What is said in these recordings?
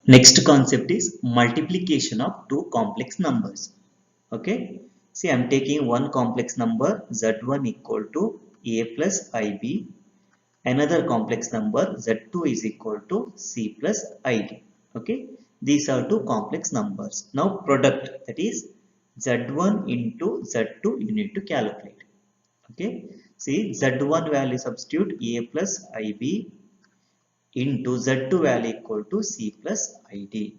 Next concept is multiplication of two complex numbers. Okay. See, I am taking one complex number z1 equal to a plus ib. Another complex number z2 is equal to c plus id. Okay. These are two complex numbers. Now product, that is z1 into z2 you need to calculate. Okay. See, z1 value substitute a plus ib into z2 value equal to c plus id.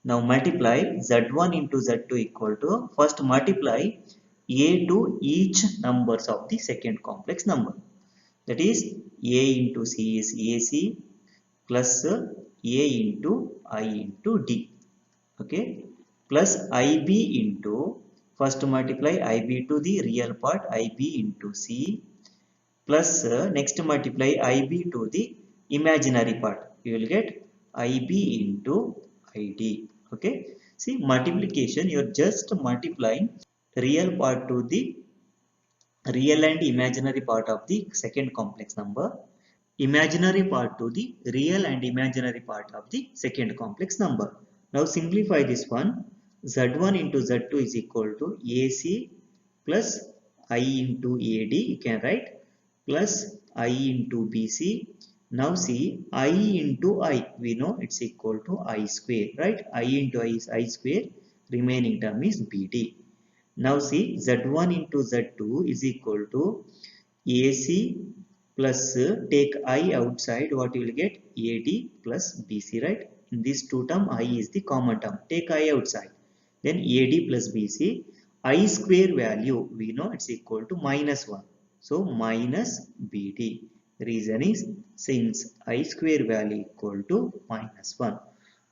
Now multiply z1 into z2 equal to, first multiply a to each numbers of the second complex number. That is a into c is ac plus a into I into d. Okay. Plus ib into, first multiply ib to the real part, ib into c, plus next multiply ib to the imaginary part, you will get ib into id. Okay, see, multiplication, you are just multiplying real part to the real and imaginary part of the second complex number, imaginary part to the real and imaginary part of the second complex number. Now simplify this one. Z1 into Z2 is equal to AC plus I into AD, you can write, plus I into BC. Now see, I into I, we know it's equal to I square, right? I into I is I square, remaining term is BD. Now see, Z1 into Z2 is equal to AC plus take I outside, what you will get? AD plus BC, right? In these two term, I is the common term. Take I outside. Then AD plus BC. I square value, we know it's equal to minus 1. So minus BD. Reason is since I square value equal to minus 1.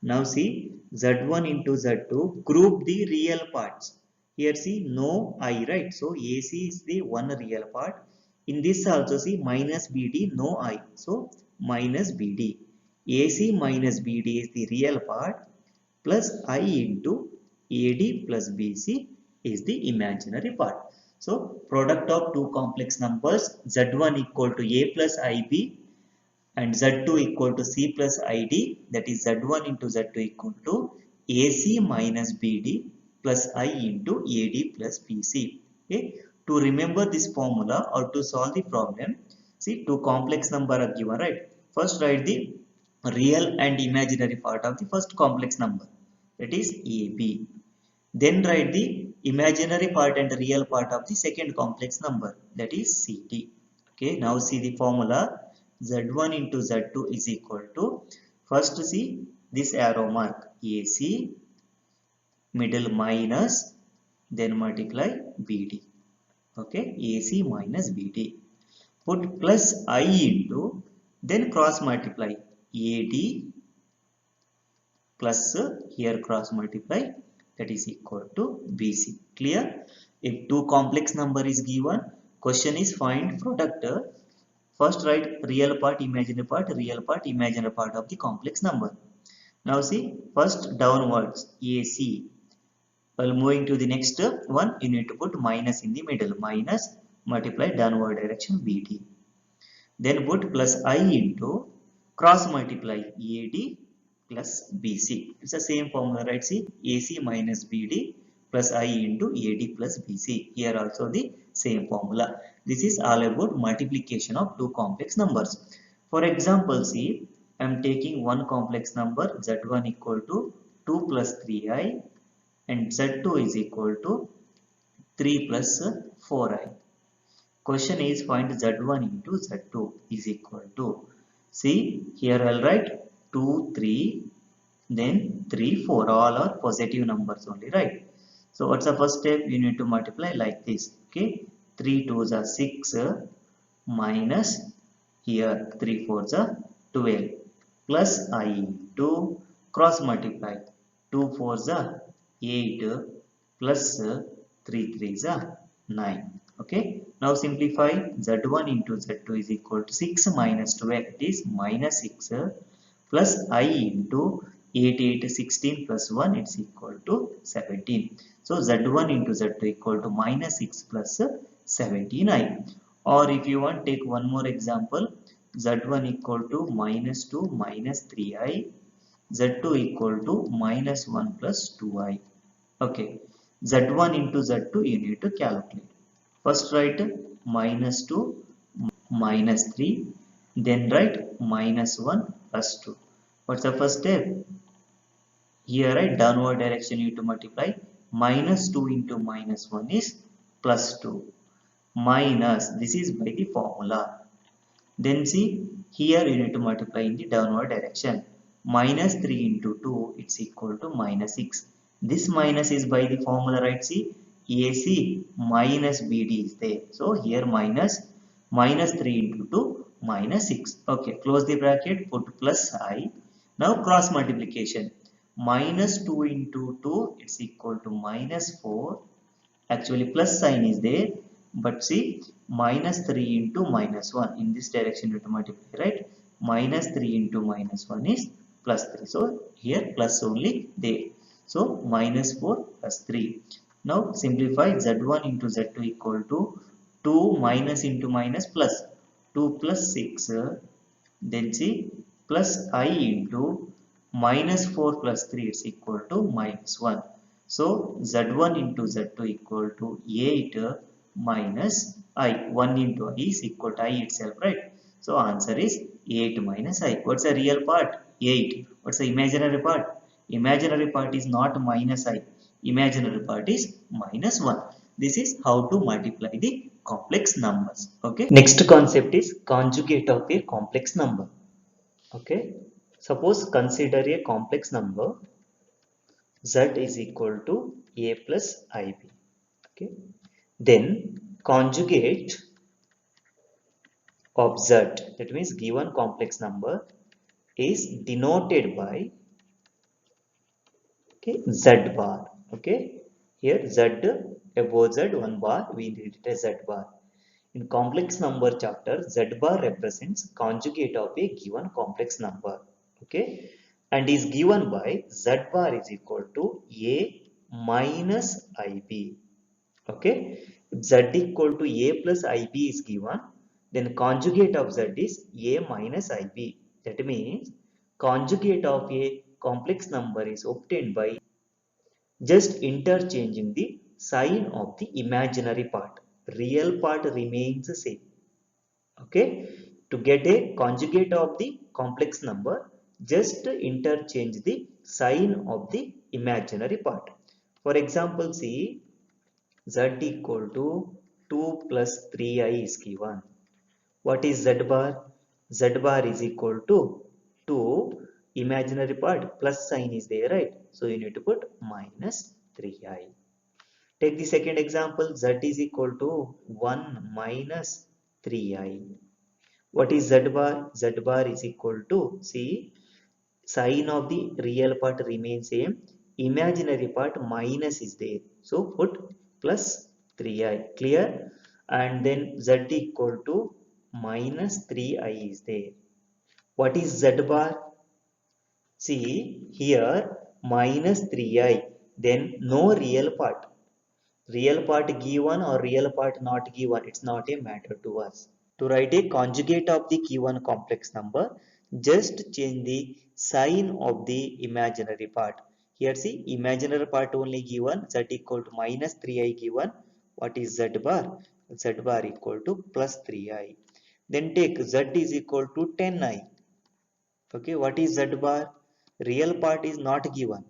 Now see, Z1 into Z2, group the real parts. Here see, no I, right? So AC is the one real part. In this also see minus BD, no I. So minus BD. AC minus BD is the real part, plus I into AD plus BC is the imaginary part. So product of two complex numbers Z1 equal to A plus IB and Z2 equal to C plus ID, that is Z1 into Z2 equal to AC minus BD plus I into AD plus BC. Okay. To remember this formula or to solve the problem, see, two complex number are given, right? First write the real and imaginary part of the first complex number, that is AB. Then write the imaginary part and real part of the second complex number, that is CD. Okay, now see the formula. Z1 into Z2 is equal to, first see this arrow mark, AC, middle minus, then multiply BD. Okay, AC minus BD. Put plus I into, then cross multiply AD plus here cross multiply, that is equal to BC. Clear? If two complex number is given, question is find product. First write real part, imaginary part, real part, imaginary part of the complex number. Now see, first downwards AC. While moving to the next one, you need to put minus in the middle. Minus multiply downward direction BD. Then put plus I into cross multiply AD plus BC. It's the same formula, right? See, AC minus BD plus I into AD plus BC. Here also the same formula. This is all about multiplication of two complex numbers. For example, see, I am taking one complex number Z1 equal to 2 plus 3i and Z2 is equal to 3 plus 4i. Question is find Z1 into Z2 is equal to. See, here I'll write 2, 3, then 3, 4. All are positive numbers only, right? So what's the first step? You need to multiply like this. Okay, 3 2s are 6 minus here 3 4s are 12 plus I into cross multiply 2 4s are 8 plus 3 3s are 9. Okay, now simplify. Z1 into Z2 is equal to 6 minus 12, it is minus 6 plus I into 8 8 16 plus 1, it's equal to 17. So Z1 into Z2 equal to minus 6 plus 17i. Or if you want, take one more example. Z1 equal to minus 2 minus 3i. z2 equal to minus 1 plus 2i. Okay, z1 into z2 you need to calculate. First write minus 2 minus 3, then write minus 1 plus 2. What's the first step? Here right downward direction you need to multiply. Minus 2 into minus 1 is plus 2. Minus, this is by the formula. Then see, here you need to multiply in the downward direction. Minus 3 into 2, it's equal to minus 6. This minus is by the formula, right? See, AC minus BD is there. So here minus 3 into 2 minus 6. Okay, close the bracket, put plus I. Now cross multiplication. Minus 2 into 2, it's equal to minus 4. Actually plus sign is there, but see minus 3 into minus 1 in this direction you have to multiply, right? Minus 3 into minus 1 is plus 3. So here plus only there. So minus 4 plus 3. Now simplify. Z1 into Z2 equal to 2 minus into minus plus 2 plus 6. Then see plus I into minus 4 plus 3 is equal to minus 1. So Z1 into Z2 equal to 8 minus I. 1 into I is equal to I itself, right? So answer is 8 minus I. What's the real part? 8. What's the imaginary part? Imaginary part is not minus I. Imaginary part is minus 1. This is how to multiply the complex numbers. Okay. Next concept is conjugate of a complex number. Okay. Suppose consider a complex number z is equal to a plus ib. Okay. Then conjugate of z, that means given complex number, is denoted by, okay, z bar. Okay. Here z above z one bar, we need it as z bar. In complex number chapter, z bar represents conjugate of a given complex number. Okay. And is given by z bar is equal to a minus ib. Okay. If z equal to a plus ib is given, then conjugate of z is a minus ib. That means conjugate of a complex number is obtained by just interchanging the sign of the imaginary part. Real part remains the same. Okay. To get a conjugate of the complex number, just interchange the sign of the imaginary part. For example, see z equal to 2 plus 3i is given. What is z bar? Z bar is equal to 2, imaginary part plus sign is there, right? So you need to put minus 3i. Take the second example, z is equal to 1 minus 3i. What is z bar? Z bar is equal to, see, sign of the real part remains same, imaginary part minus is there, so put plus 3i. Clear? And then z equal to minus 3i is there. What is z bar? See here minus 3i, then no real part. Real part given or real part not given, it's not a matter to us. To write a conjugate of the given complex number, just change the sign of the imaginary part. Here see imaginary part only given, z equal to minus 3i given. What is z bar? Z bar equal to plus 3i. Then take z is equal to 10i. Okay, what is z bar? Real part is not given.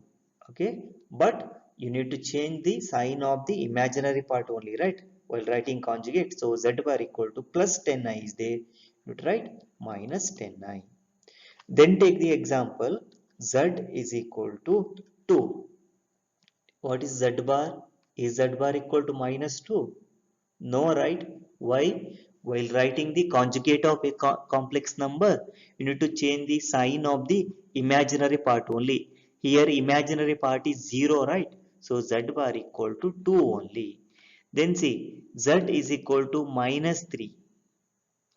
Okay, but you need to change the sign of the imaginary part only, right? While writing conjugate, so z bar equal to plus 10i is there. You write minus 10i. Then take the example z is equal to 2. What is z bar? Is z bar equal to minus 2? No, right? Why? While writing the conjugate of a complex number, you need to change the sign of the imaginary part only. Here imaginary part is 0, right? So z bar equal to 2 only. Then see, z is equal to minus 3.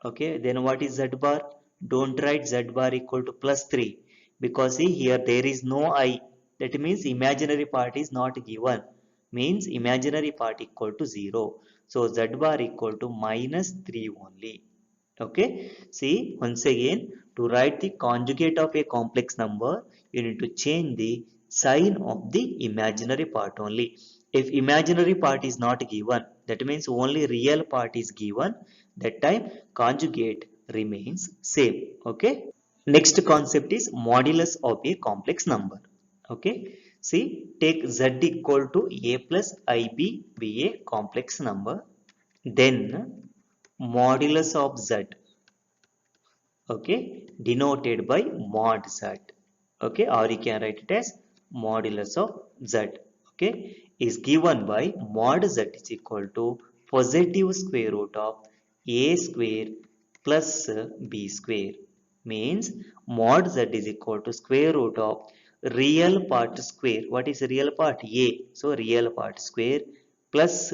Okay, then what is z bar? Don't write z bar equal to plus 3, because see here there is no I. That means imaginary part is not given. Means imaginary part equal to 0. So z bar equal to minus 3 only. Okay, see, once again, to write the conjugate of a complex number, you need to change the sign of the imaginary part only. If imaginary part is not given, that means only real part is given, that time conjugate remains same. Okay, next concept is modulus of a complex number. Okay, see, take z equal to a plus ib be a complex number, then modulus of z, okay, denoted by mod z, okay, or you can write it as modulus of z, okay, is given by mod z is equal to positive square root of a square plus b square. Means mod z is equal to square root of real part square. What is real part? A. So real part square plus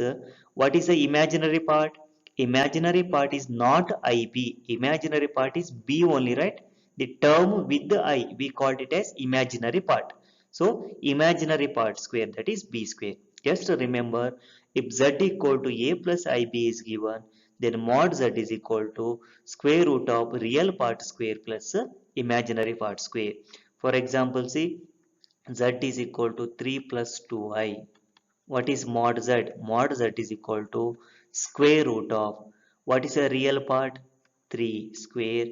what is the imaginary part? Imaginary part is not IB. Imaginary part is B only, right? The term with the I, we called it as imaginary part. So imaginary part square, that is B square. Just remember, if Z equal to A plus IB is given, then mod Z is equal to square root of real part square plus imaginary part square. For example, see, Z is equal to 3 plus 2i. What is mod z? Mod z is equal to square root of what is a real part? 3 square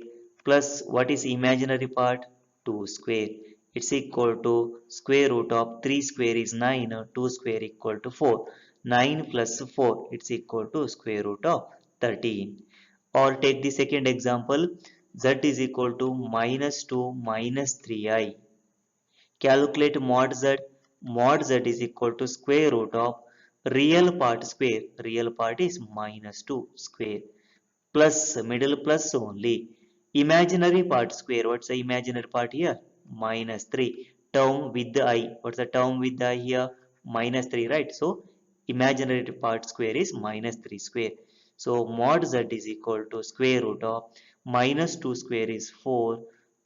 plus what is imaginary part? 2 square. It's equal to square root of 3 square is 9, 2 square equal to 4. 9 plus 4, it's equal to square root of 13. Or take the second example, z is equal to minus 2 minus 3i. Calculate mod z. Mod z is equal to square root of real part square. Real part is minus 2 square plus middle plus only. Imaginary part square. What's the imaginary part here? Minus 3. Term with the I. What's the term with the I here? Minus 3, right? So imaginary part square is minus 3 square. So mod z is equal to square root of minus 2 square is 4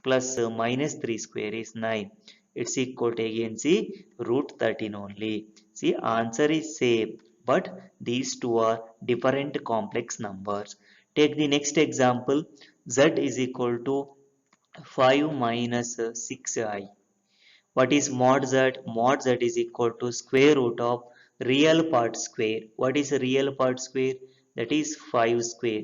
plus minus 3 square is 9. It's equal to again see root 13 only. See, answer is same, but these two are different complex numbers. Take the next example, z is equal to 5 minus 6i. What is mod z? Mod z is equal to square root of real part square. What is real part square? That is 5 square.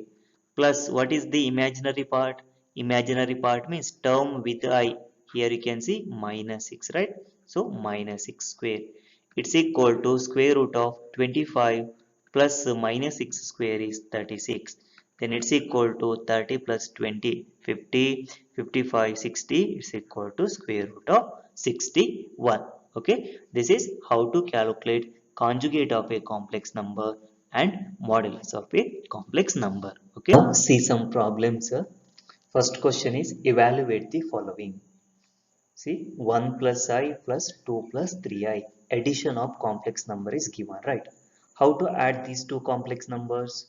Plus what is the imaginary part? Imaginary part means term with I. Here you can see minus 6, right? So minus 6 square. It's equal to square root of 25 plus minus 6 square is 36. Then it's equal to 30 plus 20, 50, 55, 60. It's equal to square root of 61. Okay, this is how to calculate conjugate of a complex number and modulus of a complex number. Okay, now see some problems. First question is evaluate the following. See, 1 plus I plus 2 plus 3i. Addition of complex number is given, right? How to add these two complex numbers?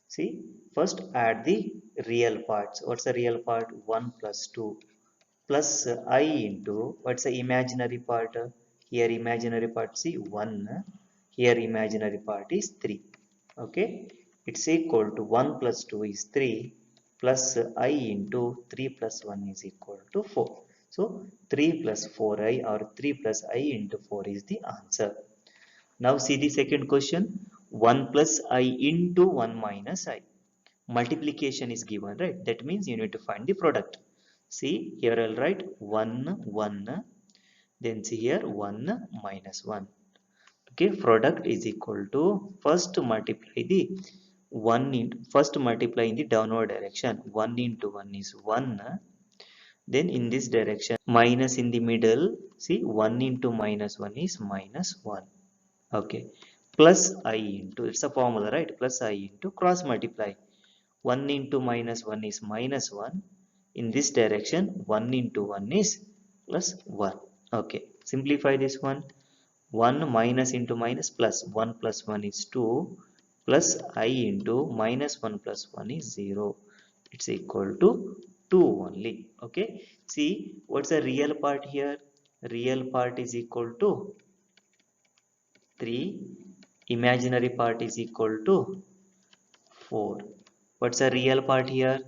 See, first add the real parts. What's the real part? 1 plus 2 plus I into what's the imaginary part? Here imaginary part, see 1. Here imaginary part is 3. Okay, it's equal to 1 plus 2 is 3 plus I into 3 plus 1 is equal to 4. So 3 plus 4i or 3 plus I into 4 is the answer. Now see the second question. 1 plus I into 1 minus I. Multiplication is given, right? That means you need to find the product. See, here I'll write 1, 1. Then see here 1 minus 1. Okay, product is equal to first multiply the 1 into first multiply in the downward direction. 1 into 1 is 1. Then in this direction minus in the middle. See, 1 into minus 1 is minus 1. Okay, plus I into, it's a formula, right? Plus I into cross multiply. 1 into minus 1 is minus 1. In this direction 1 into 1 is plus 1. Okay, simplify this one. 1 minus into minus plus 1 plus 1 is 2 plus I into minus 1 plus 1 is 0. It's equal to 2 only. Okay, see what's the real part here? Real part is equal to 3. Imaginary part is equal to 4. What's the real part here?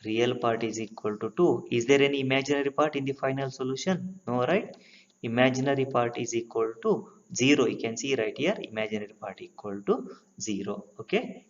real part is equal to 2. Is there any imaginary part in the final solution? No, right? Imaginary part is equal to 0. You can see right here, imaginary part equal to 0. Okay.